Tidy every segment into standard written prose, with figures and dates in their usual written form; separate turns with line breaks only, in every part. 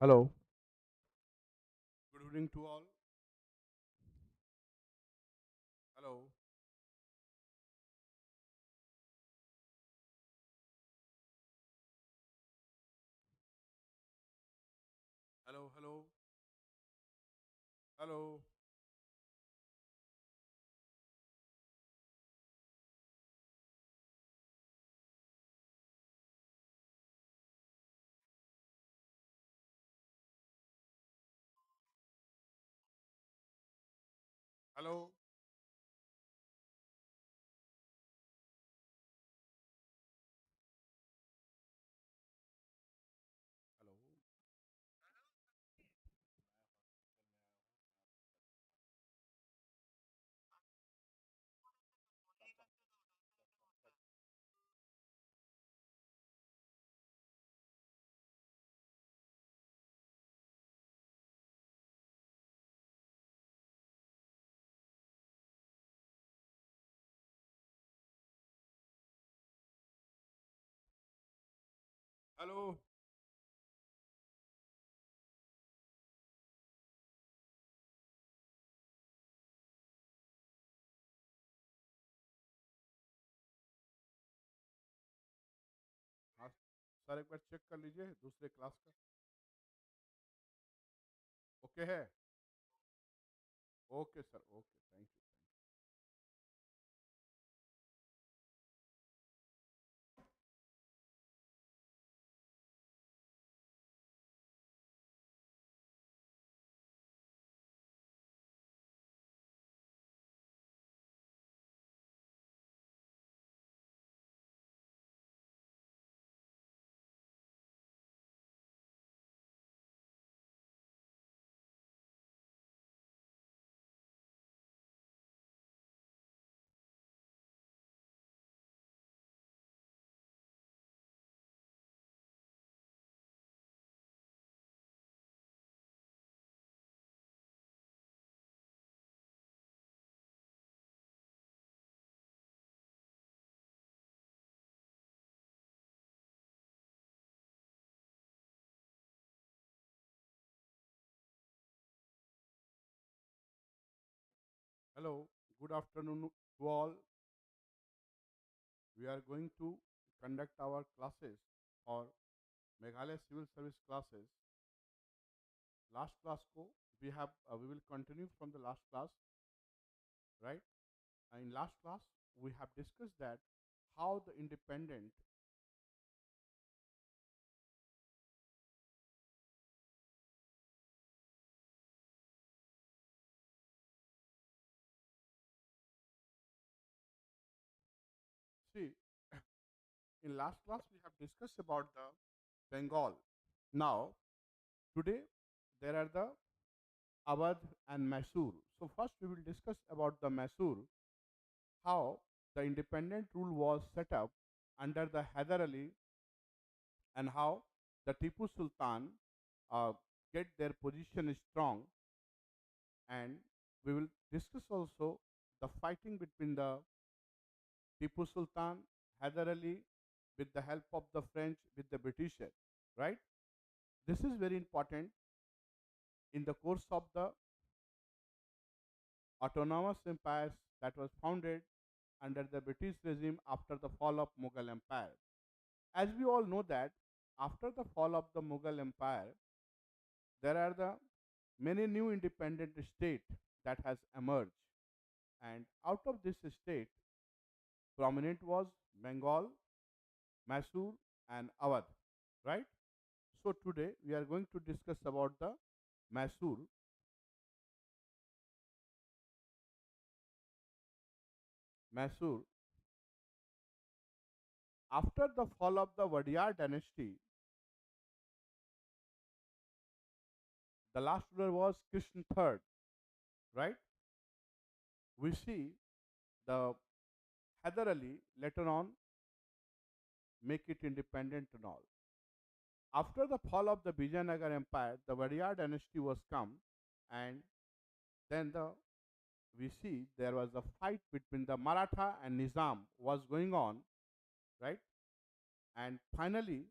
Hello. Good evening to all. Hello. Hello. Hello. Hello. Hello. Hello. Hello. हाँ sir एक बार check कर लीजिए दूसरे क्लास का ओके है okay sir okay thank you Hello. Good afternoon to all. We are going to conduct our classes for Meghalaya Civil Service classes. Last class ko we will continue from the last class, right? In last class we have discussed that how the independent. See, in last class we have discussed about the Bengal. Now, today there are the Awadh and Mysore. So first we will discuss about the Mysore, how the independent rule was set up under the Hyder Ali and how the Tipu Sultan get their position strong, and we will discuss also the fighting between the Tipu Sultan, Hyder Ali with the help of the French with the Britishers, right? This is very important in the course of the autonomous empires that was founded under the British regime after the fall of Mughal Empire. As we all know that after the fall of the Mughal Empire, there are the many new independent states that has emerged, and out of this state, prominent was Bengal, Mysore, and Awadh, right? So today we are going to discuss about the Mysore. Mysore. After the fall of the Wadiyar dynasty, the last ruler was Krishna III, right? We see the Hyder Ali later on make it independent and all. After the fall of the Vijayanagar Empire, the Wadiyar dynasty was come, and then we see there was a fight between the Maratha and Nizam was going on, right? And finally,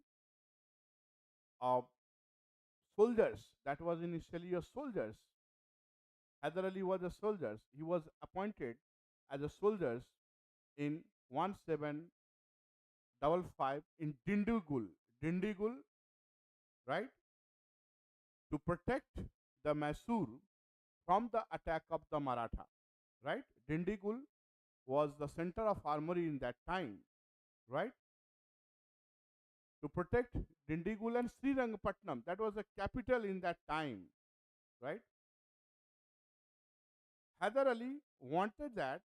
uh, soldiers. That was initially a soldiers. Hyder Ali was a soldier. He was appointed as a soldier in 1755 in Dindigul, right, to protect the Mysore from the attack of the Maratha, right. Dindigul was the center of armory in that time, right, to protect Dindigul and Srirangapatnam. That was the capital in that time, right. Hyder Ali wanted that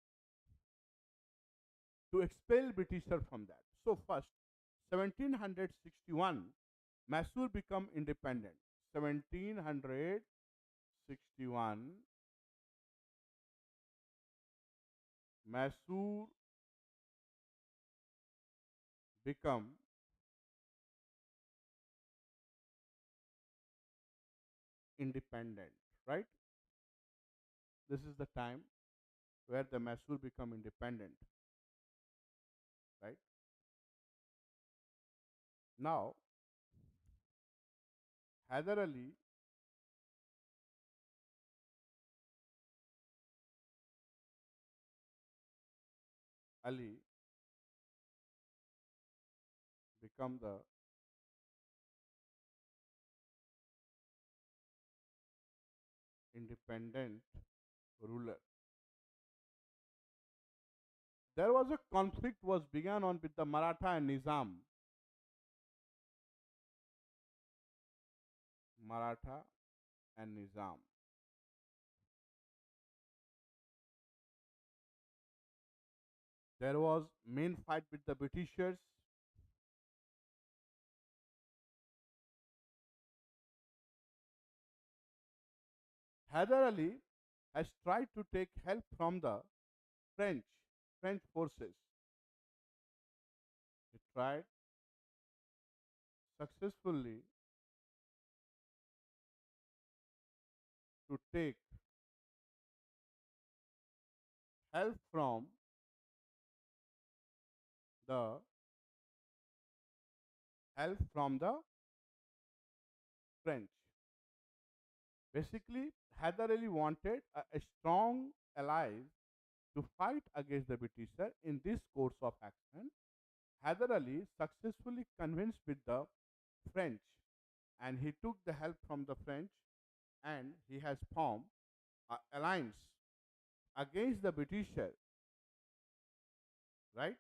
to expel Britisher from that. So first, 1761, Mysore become independent. 1761, Mysore become independent, right? This is the time where the Mysore become independent, right? Now, Hyder Ali become the independent ruler. There was a conflict was began on with the Maratha and Nizam. Maratha and Nizam. There was main fight with the Britishers. Hyder Ali has tried to take help from the French, French forces. He tried successfully to take help from the French. Basically, Hyder Ali wanted a strong allies to fight against the Britisher. In this course of action, Hyder Ali successfully convinced with the French, and he took the help from the French, and he has formed an alliance against the Britisher, right?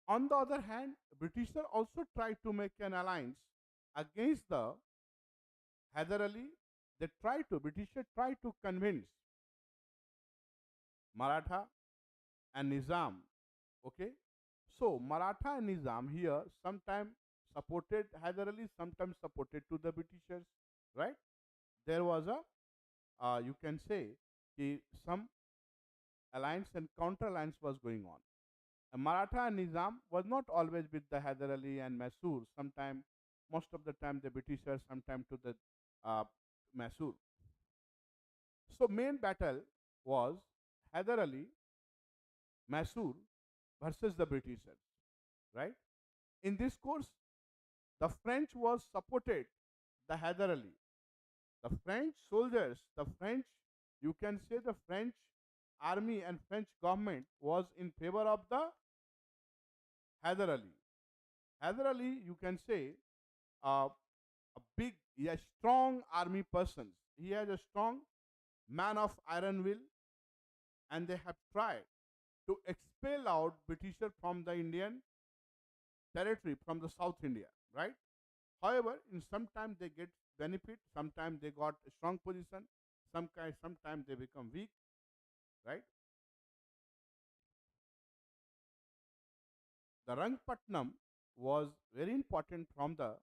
On the other hand, Britisher also tried to make an alliance against the Hyder Ali. Britisher tried to convince Maratha and Nizam. Okay, so Maratha and Nizam here sometimes supported Hyder Ali, sometimes supported to the Britishers, right? There was a you can say some alliance and counter alliance was going on. Maratha and Nizam was not always with the Hyder Ali and Mysore. Sometime, most of the time, the Britishers, sometime to the Mysore. So main battle was Hyder Ali, Mysore versus the Britishers, right? In this course, the French was supported the Hyder Ali. The French soldiers, you can say the French army and French government was in favor of the Hyder Ali. Hyder Ali, you can say, a big, a strong army person. He has a strong man of iron will, and they have tried to expel out Britisher from the Indian territory, from the South India, right? However, in some time they get benefit, sometimes they got a strong position, sometimes they become weak, right? The Rangpatnam was very important from the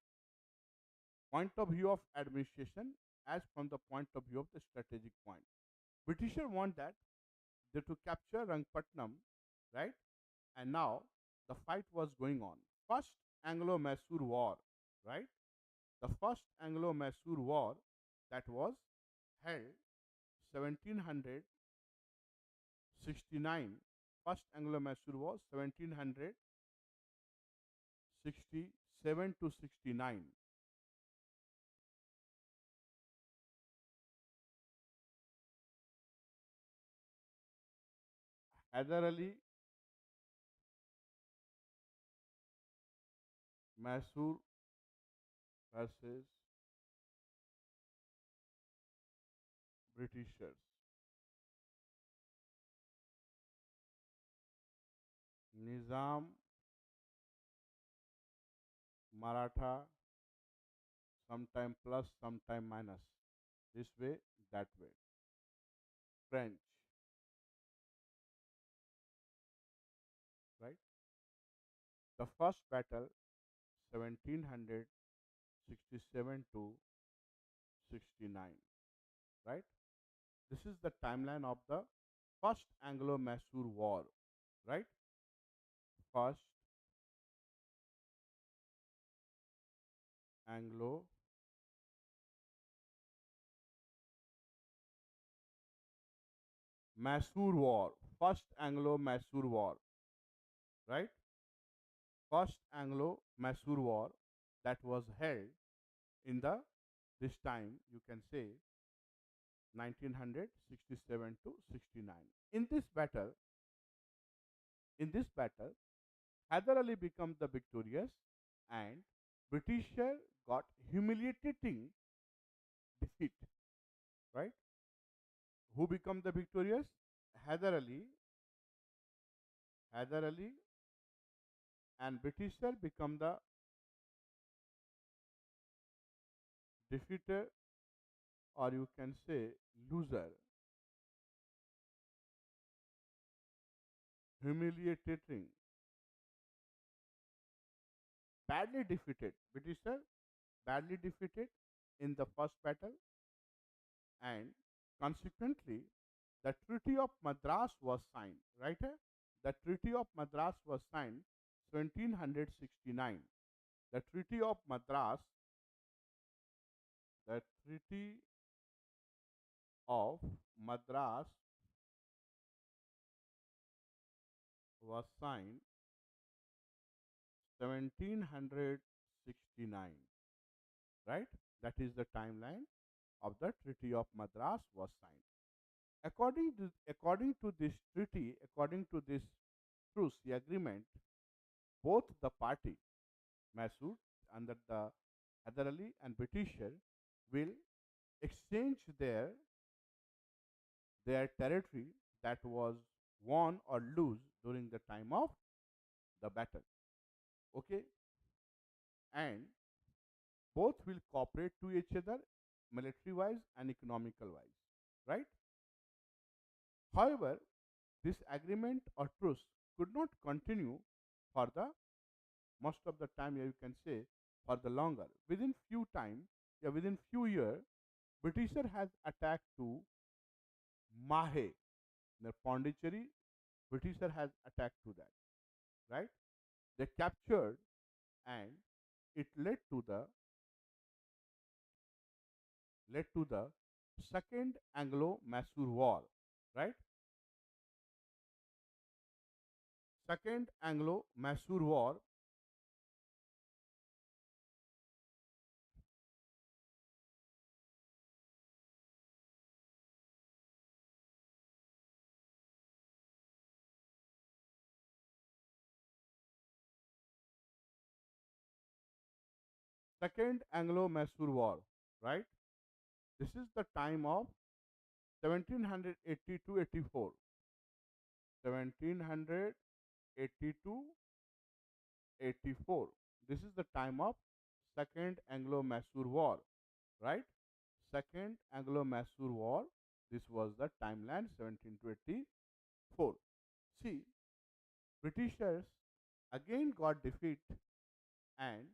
point of view of administration as from the point of view of the strategic point. Britisher want that they to capture Rangpatnam, right? And now the fight was going on. First Anglo-Mysore War, right? The first Anglo-Mysore War that was held 1769. First Anglo-Mysore War 1767 to 69. Hyder Ali, Mysore versus Britishers. Nizam, Maratha, sometime plus, sometime minus. This way, that way. French, right? The first battle, 1767 to 69, right? This is the timeline of the first Anglo-Mysore War, right? First Anglo-Mysore War, first Anglo-Mysore War, right? First Anglo-Mysore War that was held in the this time you can say 1967 to 69. In this battle, Hyder Ali becomes the victorious and Britisher got humiliating defeat, right? Who become the victorious? Hyder Ali, Hyder Ali and Britisher become the defeater, or you can say loser, humiliating, badly defeated. Britisher badly defeated in the first battle, and consequently the Treaty of Madras was signed, right? The Treaty of Madras was signed 1769. The Treaty of Madras, the Treaty of Madras was signed 1769, right? That is the timeline of the Treaty of Madras was signed. According to this treaty, according to this truce agreement, both the party, Mysore under the Hyder Ali and Britisher, will exchange their territory that was won or lose during the time of the battle. Okay, and both will cooperate to each other military wise and economical wise, right? However, this agreement or truce could not continue for the most of the time, you can say for the longer. Within few time, within few years, Britisher has attacked to Mahe, the Pondicherry. Britisher has attacked to that, right? They captured, and it led to the Second Anglo-Mysore War, right? Second Anglo-Mysore War. Second Anglo-Mysore War, right? This is the time of 1780 to 84. 1780 to 84. This is the time of Second Anglo-Mysore War, right? Second Anglo-Mysore War. This was the timeline 1724. See, Britishers again got defeat, and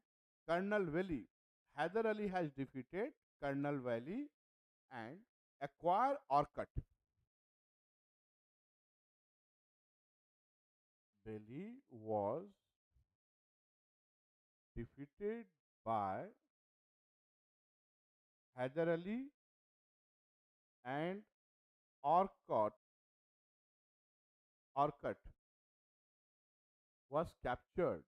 Colonel Valley, Hyder Ali has defeated Colonel Valley and acquired Orkut. Delhi was defeated by Hyder Ali and Orkut. Orkut was captured.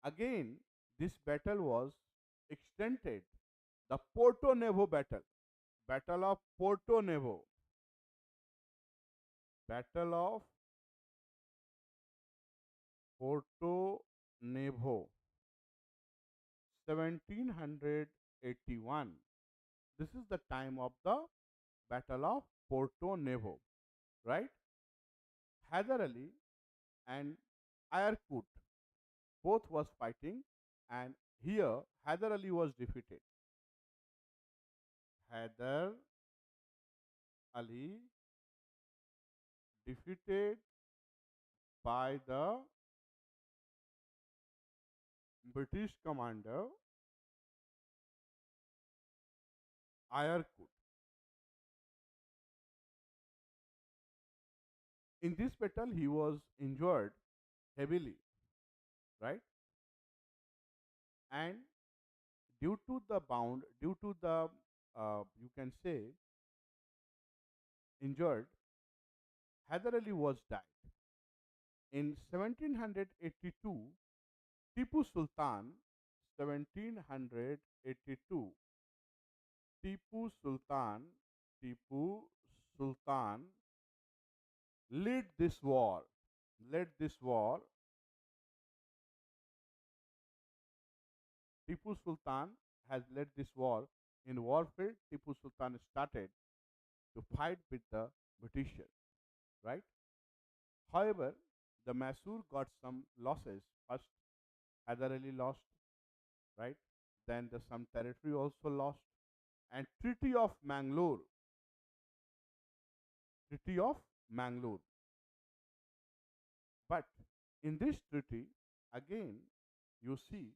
Again, this battle was extended. The Porto Novo battle, Battle of Porto Novo. Battle of Porto Novo, 1781. This is the time of the Battle of Porto Novo, right? Hyder Ali and Ayarkut both was fighting, and here Hyder Ali was defeated. Hyder Ali defeated by the British commander Ayarkut. In this battle, he was injured heavily, right? And due to the you can say injured, Hyder Ali was died. In 1782, Tipu Sultan, 1782, Tipu Sultan, Tipu Sultan led this war, led this war. Tipu Sultan has led this war. In warfare, Tipu Sultan started to fight with the Britishers, right? However, the Mysore got some losses. First, Hyder Ali lost, right? Then the some territory also lost. And Treaty of Mangalore. But in this treaty, again, you see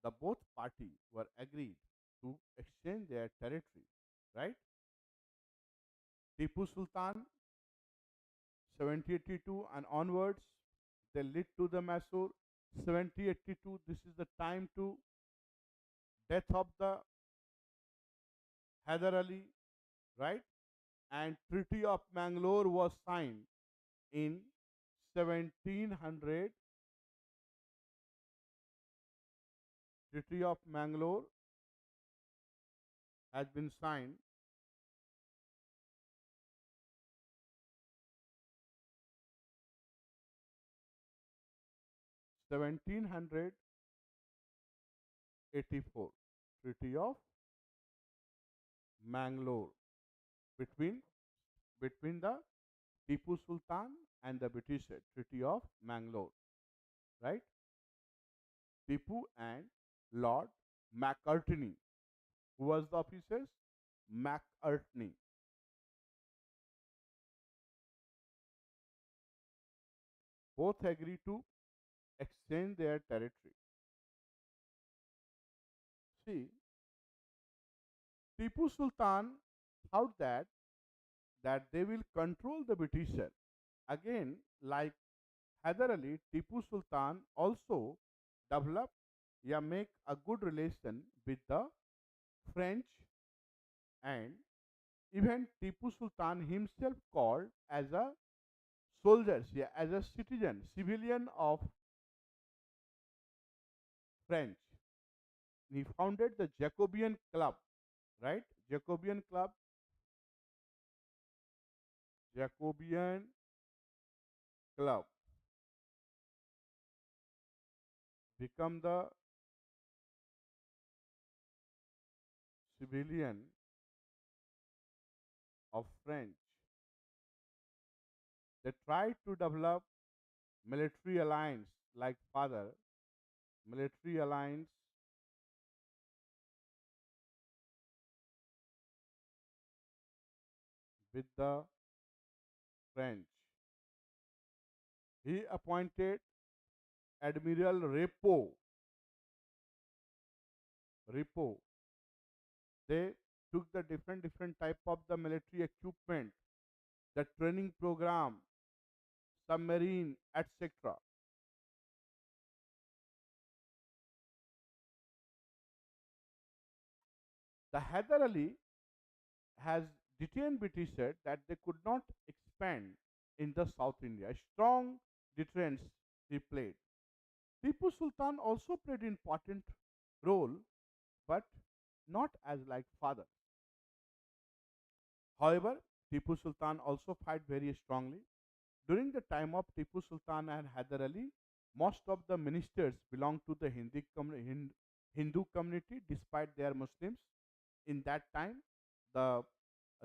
the both party were agreed to exchange their territory, right? Tipu Sultan, 1782 and onwards, they lead to the Mysore. 1782, this is the time to death of the Hyder Ali, right? And Treaty of Mangalore was signed in 1700. Treaty of Mangalore has been signed 1784. Treaty of Mangalore between the Tipu Sultan and the British. Treaty of Mangalore, right? Tipu and Lord Macartney. Who was the officers? Macartney. Both agreed to exchange their territory. See, Tipu Sultan thought that they will control the Britishers. Again, like Hyder Ali, Tipu Sultan also developed make a good relation with the French, and even Tipu Sultan himself called as a soldier, as a civilian of French. He founded the Jacobean Club, right? Jacobean Club, Jacobean Club, become the civilian of French. They tried to develop military alliance like father, military alliance with the French. He appointed Admiral Repo. They took the different type of the military equipment, the training program, submarine, etc. The Hyder Ali has detained Britishers that they could not expand in the South India. A strong deterrence he played. Tipu Sultan also played important role, but not as like father. However, Tipu Sultan also fight very strongly. During the time of Tipu Sultan and Hyder Ali, most of the ministers belonged to the Hindu community despite they are Muslims. In that time, the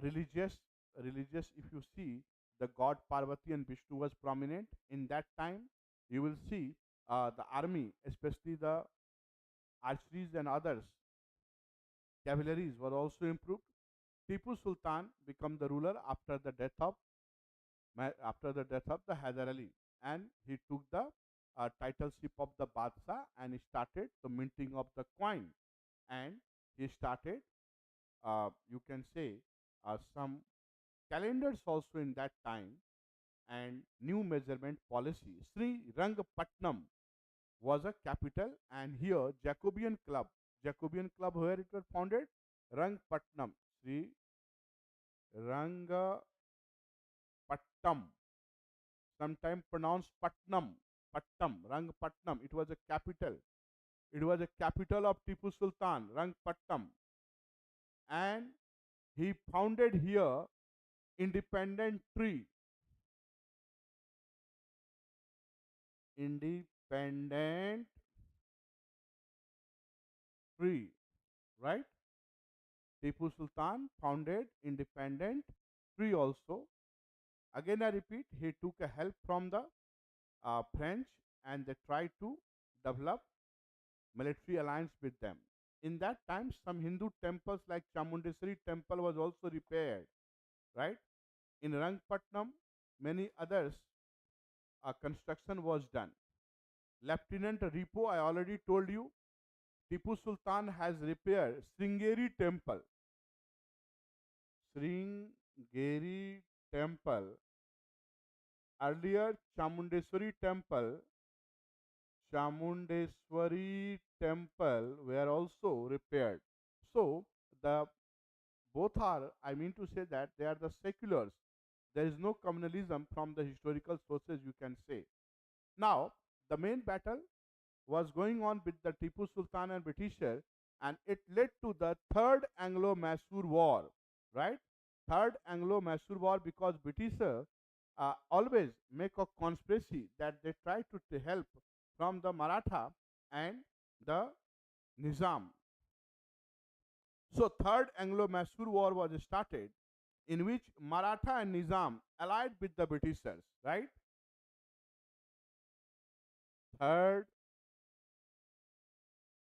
religious, if you see, the god Parvati and Vishnu was prominent. In that time, you will see the army, especially the archeries and others, cavalries were also improved. Tipu Sultan became the ruler after the death of the Hyder Ali, and he took the titleship of the Badshah and he started the minting of the coin, and he started, you can say, some calendars also in that time and new measurement policy. Sri Rangapatnam was a capital, and here Jacobean Club where it was founded, Rangpatnam, Sri Rangapattam, sometimes pronounced Patnam, Rangpatnam. It was a capital. It was a capital of Tipu Sultan, Rangpatnam, and he founded here independent tree, independent tree, right? Tipu Sultan founded independent tree also. Again, I repeat, he took a help from the French, and they tried to develop military alliance with them. In that time, some Hindu temples like Chamundeswari temple was also repaired, right? In Rangpatnam, many others construction was done. Lieutenant Ripo, I already told you, Tipu Sultan has repaired Sringeri temple. Sringeri temple. Earlier, Chamundeswari temple were also repaired. So the both are, I mean to say that they are the seculars. There is no communalism from the historical sources, you can say. Now, the main battle was going on with the Tipu Sultan and Britisher, and it led to the Third Anglo-Mysore War, right? Third Anglo-Mysore War, because Britisher always make a conspiracy that they try to help from the Maratha and the Nizam. So Third Anglo-Mysore War was started, in which Maratha and Nizam allied with the Britishers, right? Third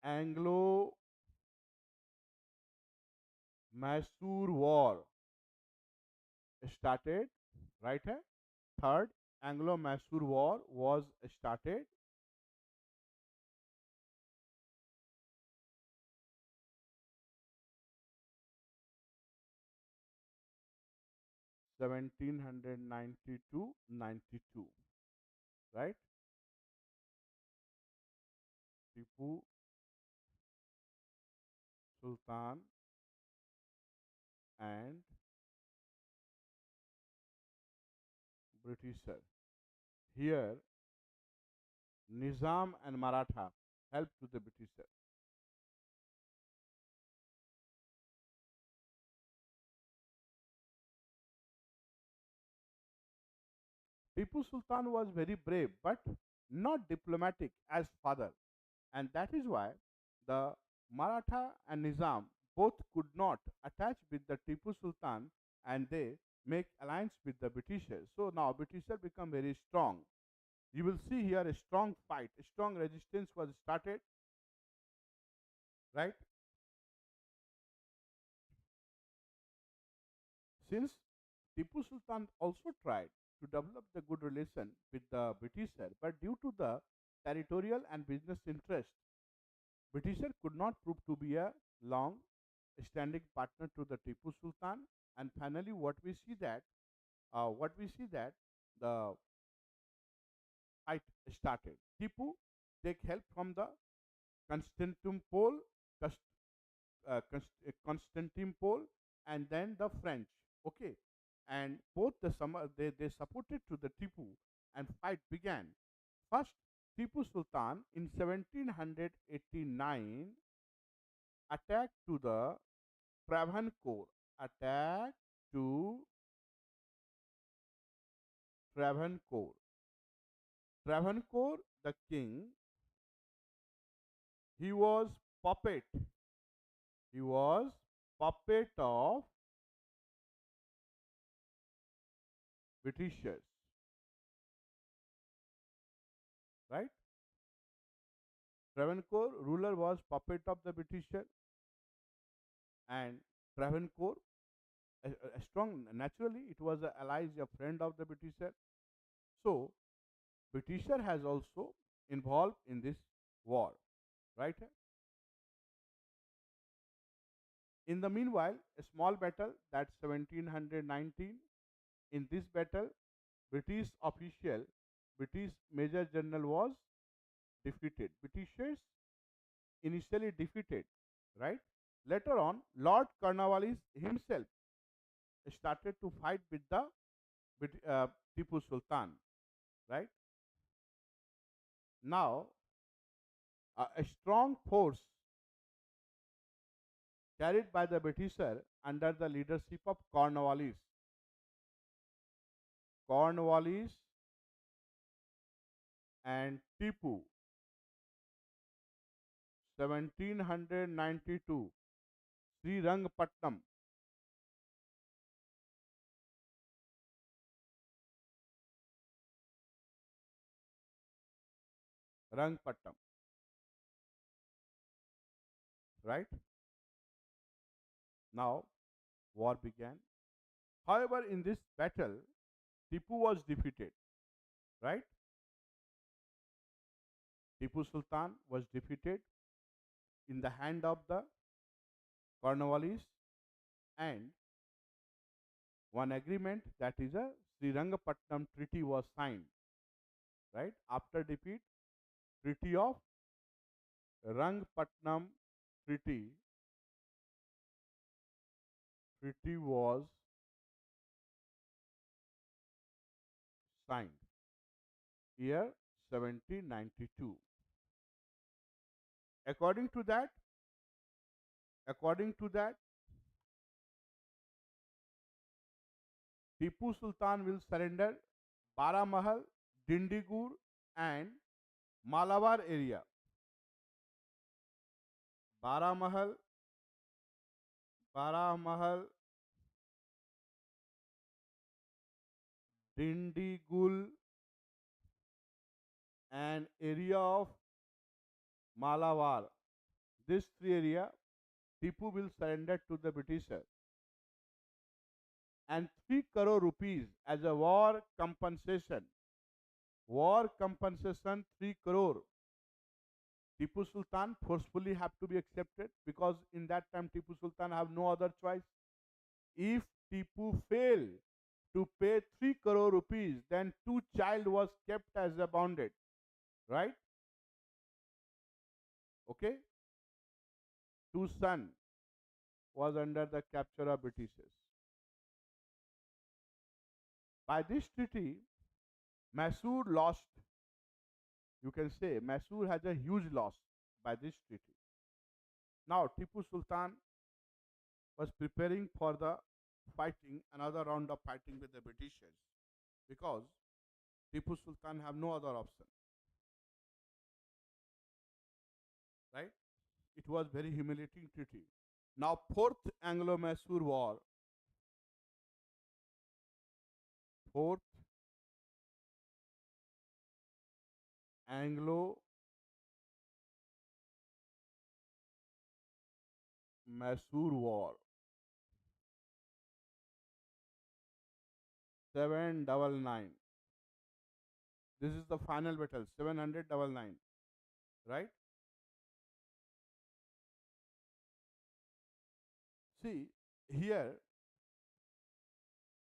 Anglo-Mysore War started, right? Third Anglo-Mysore War was started 1792-92, right? Tipu Sultan and Britisher. Here, Nizam and Maratha helped to the Britisher. Tipu Sultan was very brave but not diplomatic as father, and that is why the Maratha and Nizam both could not attach with the Tipu Sultan, and they make alliance with the Britishers. So now Britishers become very strong. You will see here a strong fight, a strong resistance was started, right? Since Tipu Sultan also tried to develop the good relation with the Britisher, but due to the territorial and business interest, Britisher could not prove to be a long standing partner to the Tipu Sultan, and finally what we see that the fight started. Tipu take help from the Constantinople, Constantinople, and then the French. Okay, and both they supported to the Tipu, and fight began. First, Tipu Sultan in 1789 attacked to the Travancore. Attack to Travancore. Travancore, the king, he was puppet. He was puppet of Britishers, right? Travancore ruler was puppet of the Britisher, and Travancore, a strong, naturally, it was a ally, a friend of the Britisher. So, Britisher has also involved in this war, right? In the meanwhile, a small battle, that's 1719. In this battle, British official, British Major General was defeated. Britishers initially defeated, right? Later on, Lord Cornwallis himself started to fight with the Tipu Sultan, right? Now, a strong force carried by the Britisher under the leadership of Cornwallis and Tipu, 1792, Srirangpatnam, Rangpatnam, right? Now, war began. However, in this battle, Tipu was defeated, right? Tipu Sultan was defeated in the hand of the Cornwallis, and one agreement, that is a Srirangapatnam Treaty, was signed, right? After defeat, Treaty of Rangpatnam Treaty was signed, year 1792. According to that, Tipu Sultan will surrender Baramahal, Dindigur, and Malabar area. Baramahal, Dindigul, and area of Malabar. This three area, Tipu will surrender to the Britishers, and 3 crore rupees as a war compensation. War compensation 3 crore. Tipu Sultan forcefully have to be accepted, because in that time Tipu Sultan have no other choice. If Tipu fail to pay 3 crore rupees, then 2 child was kept as a bonded, right? Okay? 2 son was under the capture of Britishers. By this treaty, Mysore lost. You can say Mysore has a huge loss by this treaty. Now Tipu Sultan was preparing for the fighting, another round of fighting with the Britishers, because Tipu Sultan have no other option, right? It was very humiliating treaty. Now, fourth Anglo-Mysore war, fourth Anglo-Mysore war, 799. This is the final battle, 799, right? See, here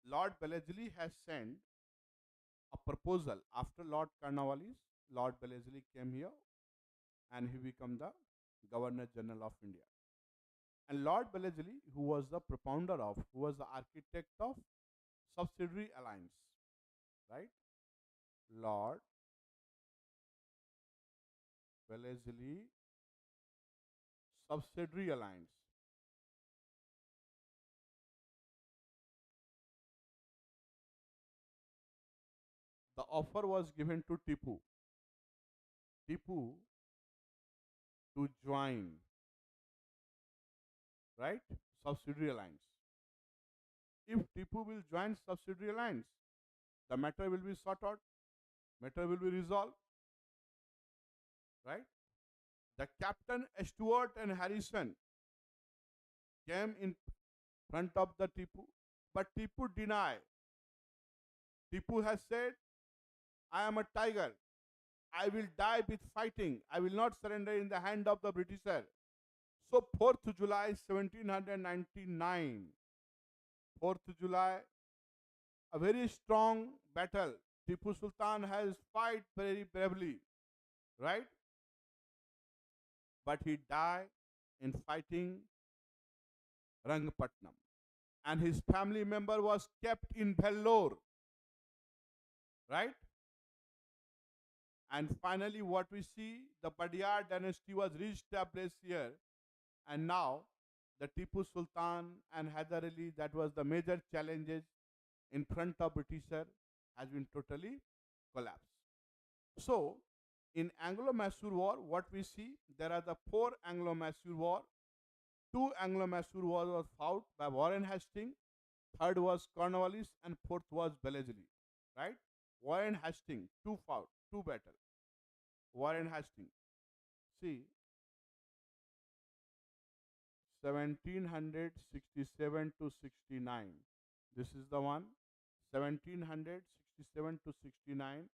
Lord Wellesley has sent a proposal after Lord Cornwallis. Lord Wellesley came here and he became the Governor General of India. And Lord Wellesley, who was the propounder of, who was the architect of subsidiary alliance, right? Lord Wellesley subsidiary alliance. the offer was given to Tipu to join, right, subsidiary alliance. If Tipu will join subsidiary alliance, the matter will be sought out, matter will be resolved, right? The Captain Stewart and Harrison came in front of the Tipu, but Tipu denied. Tipu has said, I am a tiger. I will die with fighting. I will not surrender in the hand of the Britisher. So 4th July 1799, 4th July, a very strong battle. Tipu Sultan has fight very bravely, right? But he died in fighting Rangpatnam. And his family member was kept in Vellore, right? And finally, what we see, the Badiyar dynasty was re-established here. And now, the Tipu Sultan and Hyder Ali, that was the major challenges in front of Britisher, has been totally collapsed. So, in Anglo-Mysore War, what we see, there are the 4 Anglo-Mysore War. 2 Anglo-Mysore War was fought by Warren Hastings, third was Cornwallis, and fourth was Wellesley, right? Warren Hastings, 2 fought, 2 battle. Warren Hastings. See, 1767 to 69. This is the one. 1767 to 69.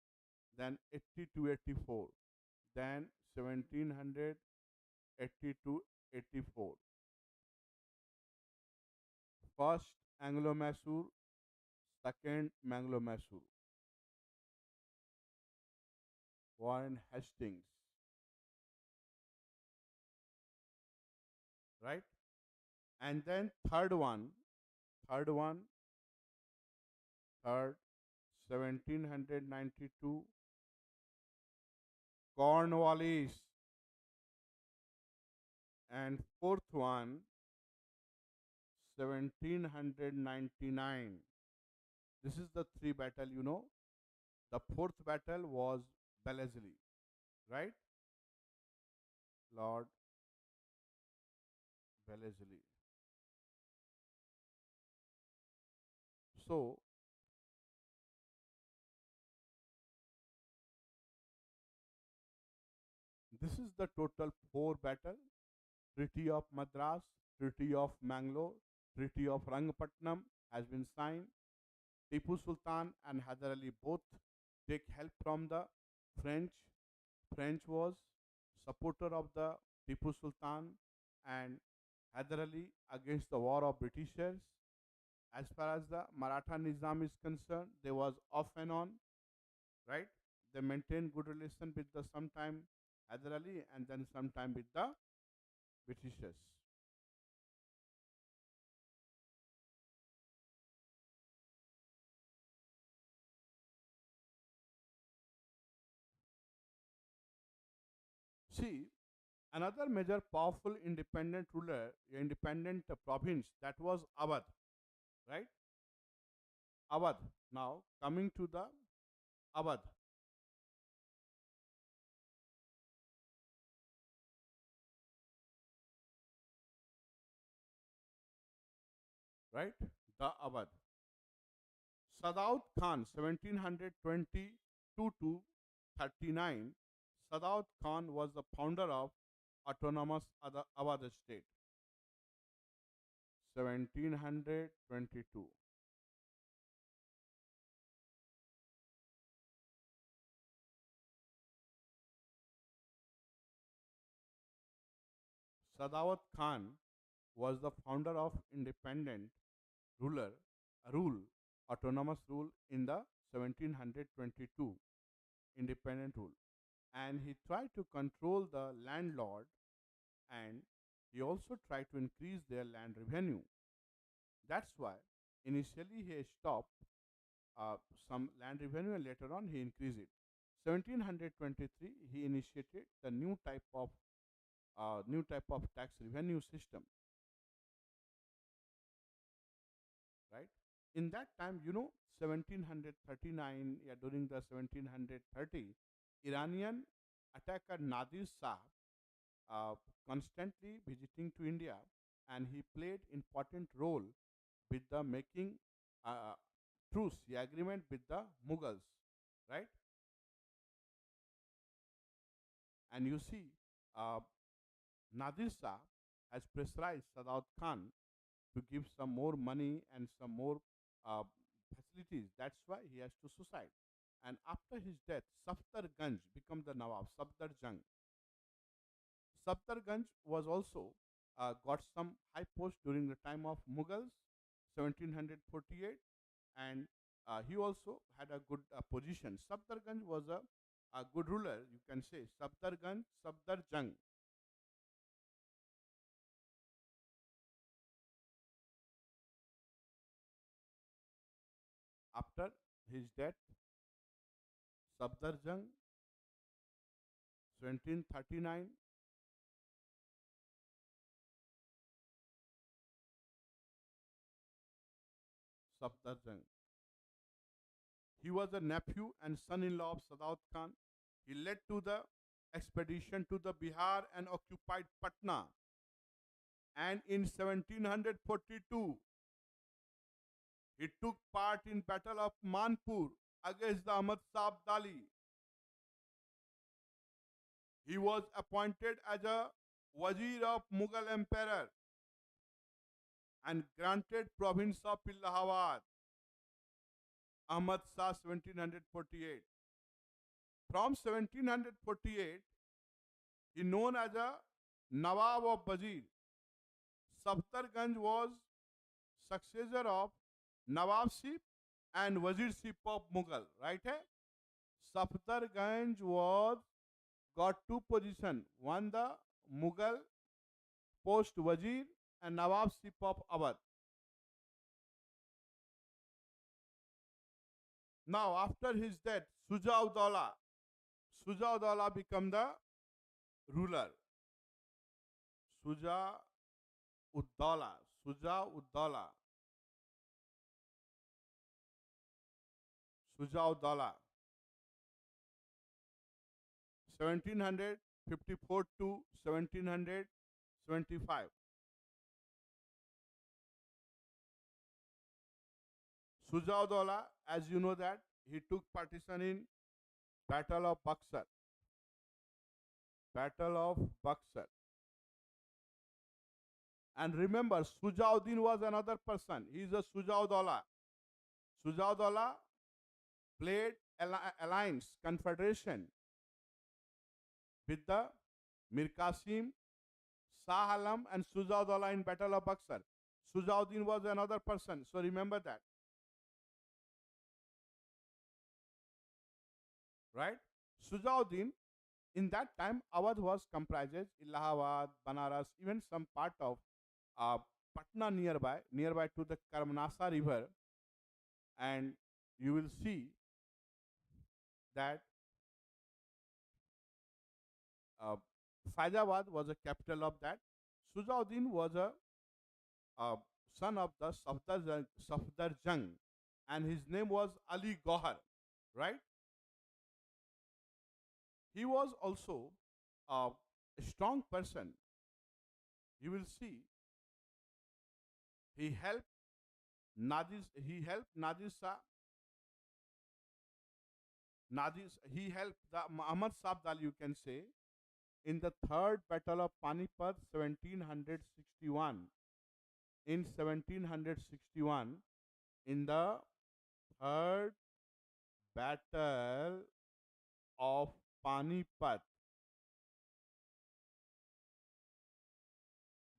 Then 80 to 84. Then 1780 to 84. First Anglo-Mysore, second Anglo-Mysore. Warren Hastings, right? And then third, 1792, Cornwallis, and fourth one, 1799. This is the 3 battle, you know. The 4th battle was Wellesley, right? Lord Wellesley. So, this is the total 4 battle. Treaty of Madras, Treaty of Mangalore, Treaty of Rangpatnam has been signed. Tipu Sultan and Hyder Ali both take help from the French. French was supporter of the Tipu Sultan and Hyder Ali against the war of Britishers. As far as the Maratha Nizam is concerned, they was off and on, right? They maintained good relation with the sometime Hyder Ali and then sometime with the Britishers. See, another major powerful independent ruler, independent province, that was Awadh, right? Awadh. Now coming to the Awadh, right? The Awadh. Sadaut Khan, 1722 to 39. Sadaut Khan was the founder of autonomous Awadh state. 1722. Sadawat Khan was the founder of independent ruler rule autonomous rule in the 1722 independent rule, and he tried to control the landlord, and he also tried to increase their land revenue. That's why initially he stopped some land revenue and later on he increased it. 1723 he initiated the new type of tax revenue system, right? in that time, 1739, yeah, during the 1730, Iranian attacker Nadir Shah uh, constantly visiting to India, and he played important role with the making uh, truce agreement with the Mughals, right? And you see, uh, Nadir Shah has pressurized Sadat Khan to give some more money and some more uh, facilities. That's why he has to suicide. And after his death, Safdarganj became the Nawab, Safdarjung. Safdarganj was also got some high post during the time of Mughals, 1748, and he also had a good position. Safdarganj was a good ruler, you can say. Safdarganj, Safdarjung. After his death, Safdarjung, 1739, Safdarjung. He was a nephew and son-in-law of Sadat Khan. He led to the expedition to the Bihar and occupied Patna. And in 1742, he took part in Battle of Manpur against the Ahmad Shah Abdali. He was appointed as a Wazir of Mughal Emperor and granted province of Allahabad. Ahmad Shah 1748. From 1748, he known as a Nawab of Wazir. Safdarganj was successor of Nawabship and Wazirship of Mughal, right? Safdarganj was got two positions. One the Mughal post Wazir and Nawabship of Awadh. Now after his death, Sujauddaulah became the ruler. Sujauddaulah, Sujauddaulah, Sujauddaulah, 1754 to 1775. Sujauddaulah, as you know that, he took partition in Battle of Buxar. Battle of Buxar. And remember, Sujauddin was another person. He is a Sujauddaulah. Sujauddaulah played alliance, confederation with the Mir Qasim, Shah Alam and Sujauddaulah in Battle of Buxar. Sujauddin was another person, so remember that. Right? Sujauddin, in that time, Awadh was comprises Allahabad, Banaras, even some part of uh, Patna nearby to the Karmnasa river, and you will see that uh, Faizabad was a capital of that. Sujauddin was a son of the Safdarjung, and his name was Ali Gohar, right? He was also a strong person. You will see he helped Nadir Shah. He helped the Ahmad Shah Abdali, you can say, in the third battle of Panipat 1761. In 1761, in the third battle of Panipat,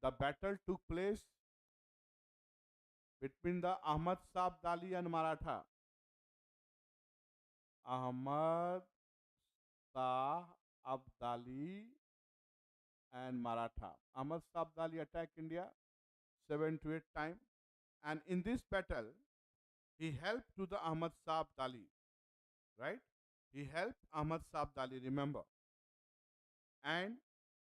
the battle took place between the Ahmad Shah Abdali and Maratha. Ahmad Shah Abdali and Maratha. Ahmad Shah Abdali attacked India 7 to 8 times, and in this battle, he helped to the Ahmad Shah Abdali, right? He helped Ahmad Shah Abdali, remember. And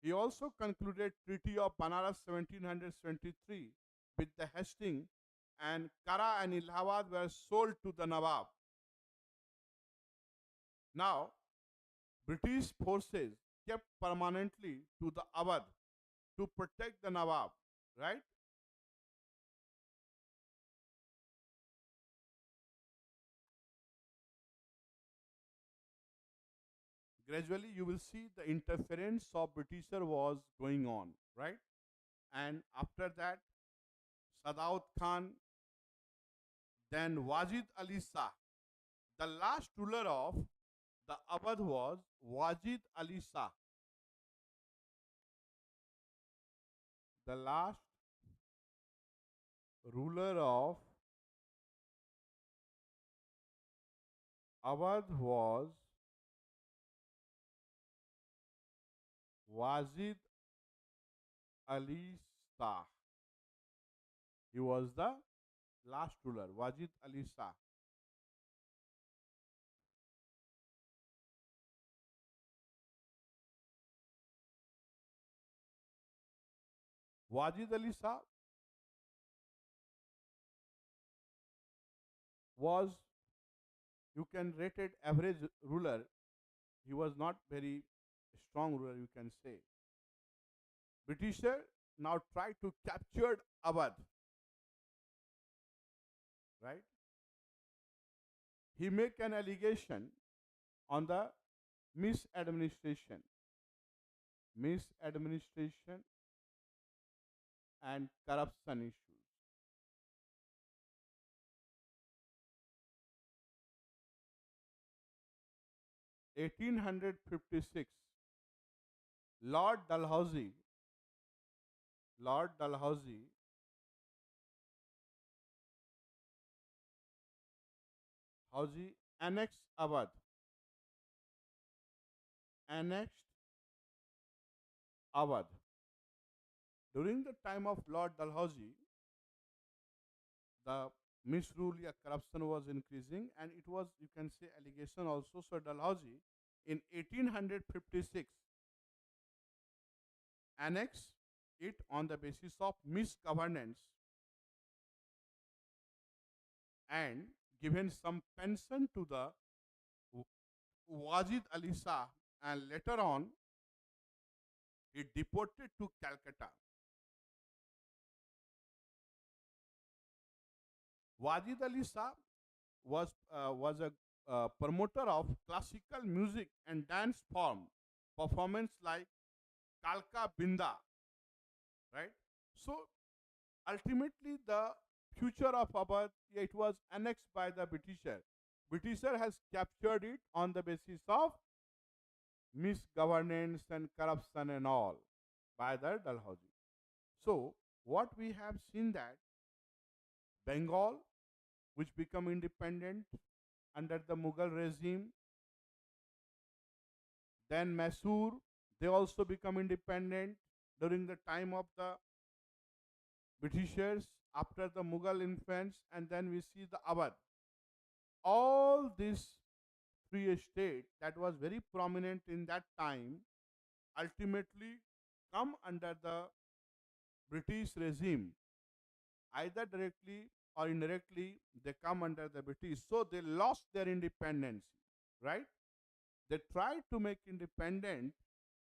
he also concluded Treaty of Banaras 1773 with the Hastings and Kara and Allahabad were sold to the Nawab. Now, British forces kept permanently to the Awadh to protect the Nawab, right? Gradually, you will see the interference of Britisher was going on, right? And after that, Sadaut Khan, then Wajid Ali Shah. The last ruler of the Awadh was Wajid Ali Shah. The last ruler of Awadh was Wajid Ali Shah. He was the last ruler, Wajid Ali Shah. Wajid Ali Shah was, you can rate it average ruler. He was not very strong ruler, you can say. Britisher now tried to capture Awadh, right? He make an allegation on the misadministration, misadministration and corruption issues. 1856, Lord Dalhousie, Lord Dalhousie annexed Awadh, annexed Awadh. During the time of Lord Dalhousie, the misrule, corruption was increasing, and it was, you can say, allegation also. So Dalhousie in 1856 annexed it on the basis of misgovernance and given some pension to the Wajid Ali Shah, and later on he deported to Calcutta. Wajid Ali Shah was a promoter of classical music and dance form, performance like Kalka Binda, right? So ultimately the future of Awadh, it was annexed by the Britisher. Britisher has captured it on the basis of misgovernance and corruption and all by the Dalhousie. So what we have seen that Bengal, which become independent under the Mughal regime, then Mysore, they also become independent during the time of the Britishers after the Mughal influence, and then we see the Awadh. All these three states that was very prominent in that time ultimately come under the British regime. Either directly or indirectly, they come under the British. So they lost their independence, right? They tried to make independent,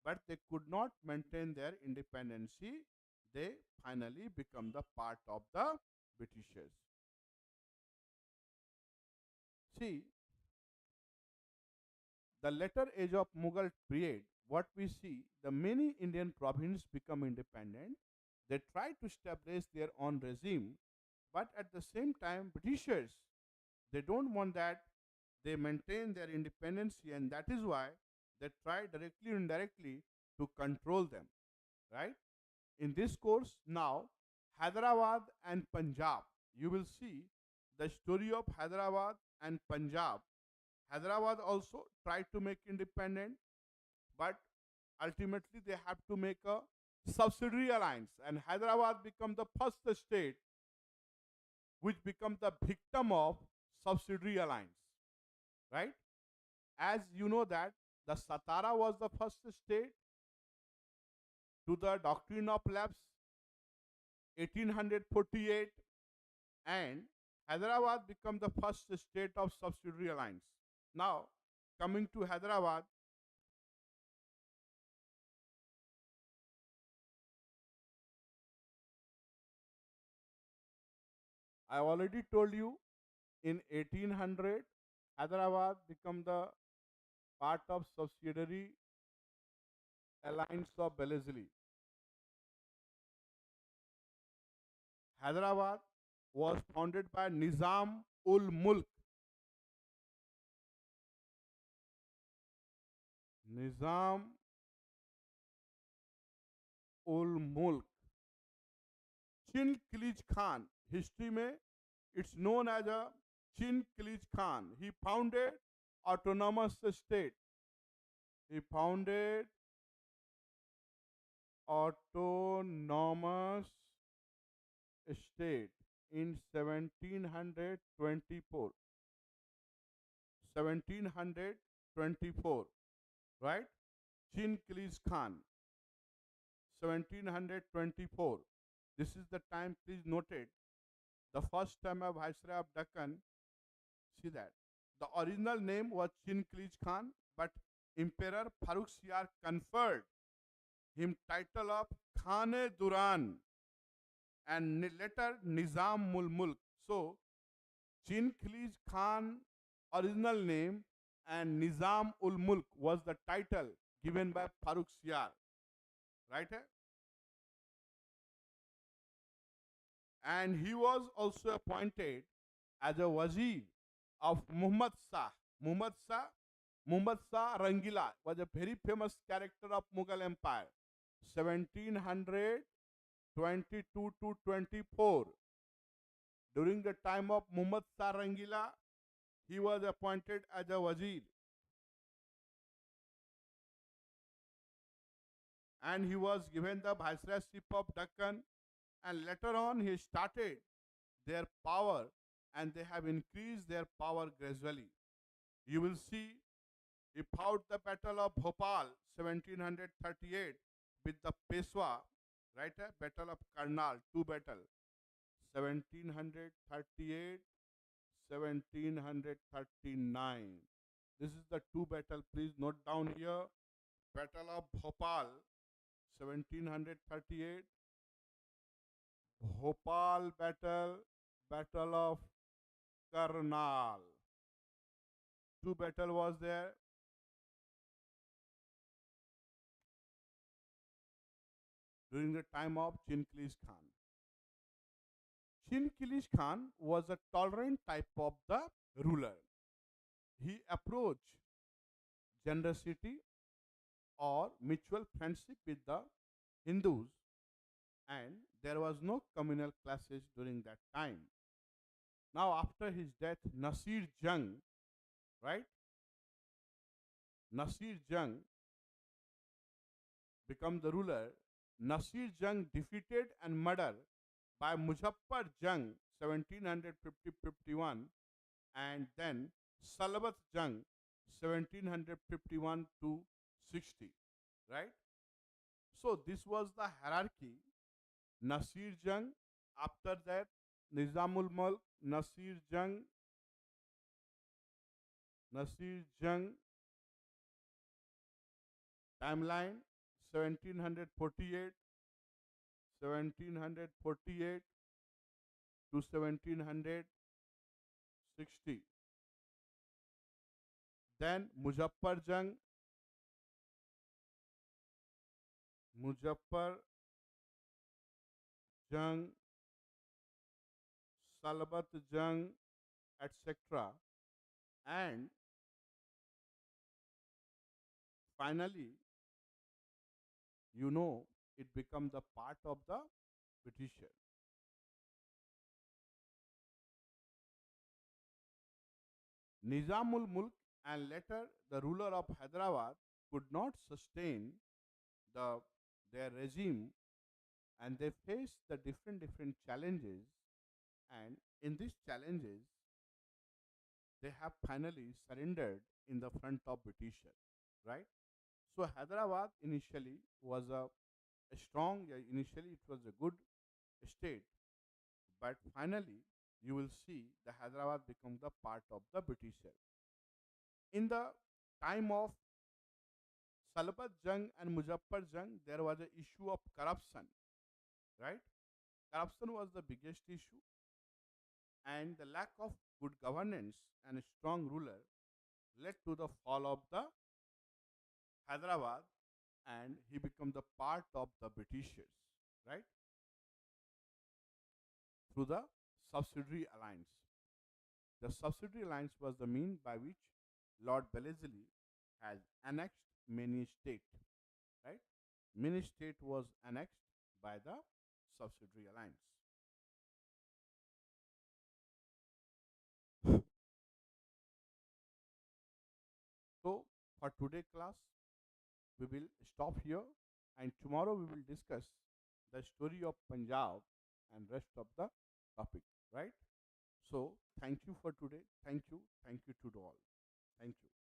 but they could not maintain their independence. They finally become the part of the Britishers. See, the later age of Mughal period, what we see, the many Indian provinces become independent. They try to establish their own regime, but at the same time, Britishers, they don't want that. They maintain their independence, and that is why they try directly or indirectly to control them, right? In this course, now, Hyderabad and Punjab, you will see the story of Hyderabad and Punjab. Hyderabad also tried to make independent, but ultimately they have to make a subsidiary alliance, and Hyderabad become the first state which become the victim of subsidiary alliance, right? As you know that the Satara was the first state to the doctrine of lapse, 1848, and Hyderabad became the first state of subsidiary alliance. Now, coming to Hyderabad, I already told you in 1800, Hyderabad became the part of subsidiary alliance of Belezili. Hyderabad was founded by Nizam ul Mulk. Nizam ul Mulk. Chin Khilij Khan. History में it's known as a Chin Khilij Khan. He founded autonomous state. He founded autonomous state in 1724. 1724, right? Chin Khilij Khan, 1724. This is the time, please note it. The first time of Viceroy of Deccan, see that. The original name was Chin Khilij Khan, but Emperor Farooq Siyar conferred him title of Khane Duran and later Nizam ul Mulk. So, Chin Khilij Khan original name and Nizam ul Mulk was the title given by Farooq Siyar. Right? And he was also appointed as a wazir of Muhammad Shah. Muhammad Shah Rangila was a very famous character of Mughal Empire. 1722 to 24. During the time of Muhammad Shah Rangila, he was appointed as a wazir. And he was given the viceroyship of Deccan, and later on he started their power, and they have increased their power gradually. You will see he fought the Battle of Bhopal 1738 with the Peshwa, right? Battle of Karnal, two battles, 1738, 1739. This is the two battle. Please note down here. Battle of Bhopal, 1738. Bhopal battle, Battle of Karnal. Two battle was there. During the time of Chin Khilij Khan. Chin Khilij Khan was a tolerant type of the ruler. He approached generosity or mutual friendship with the Hindus, and there was no communal clashes during that time. Now, after his death, Nasir Jung, right? Nasir Jung became the ruler. Nasir Jung defeated and murdered by Muzaffar Jung 1750-51 and then Salabat Jung 1751 to 60, right? So this was the hierarchy. Nasir Jung, after that Nizamul Mulk, Nasir Jung, timeline 1748, 1748 to 1760. Then Muzaffar Jung, Salbat Jung, etc. And finally, it becomes the part of the Britisher. Nizamul Mulk and later the ruler of Hyderabad could not sustain their regime, and they faced the different challenges, and in these challenges they have finally surrendered in the front of Britisher, right? So Hyderabad initially was a strong, initially it was a good state, but finally you will see the Hyderabad become the part of the Britisher. In the time of Salbat Jung and Muzaffar Jung, there was an issue of corruption, right? Corruption was the biggest issue, and the lack of good governance and a strong ruler led to the fall of the Hyderabad, and he became the part of the Britishers, right? Through the subsidiary alliance. The subsidiary alliance was the mean by which Lord Wellesley has annexed many states, right? Many state was annexed by the subsidiary alliance. So for today class, we will stop here, and tomorrow we will discuss the story of Punjab and rest of the topic, right? So thank you for today. Thank you. Thank you to all. Thank you.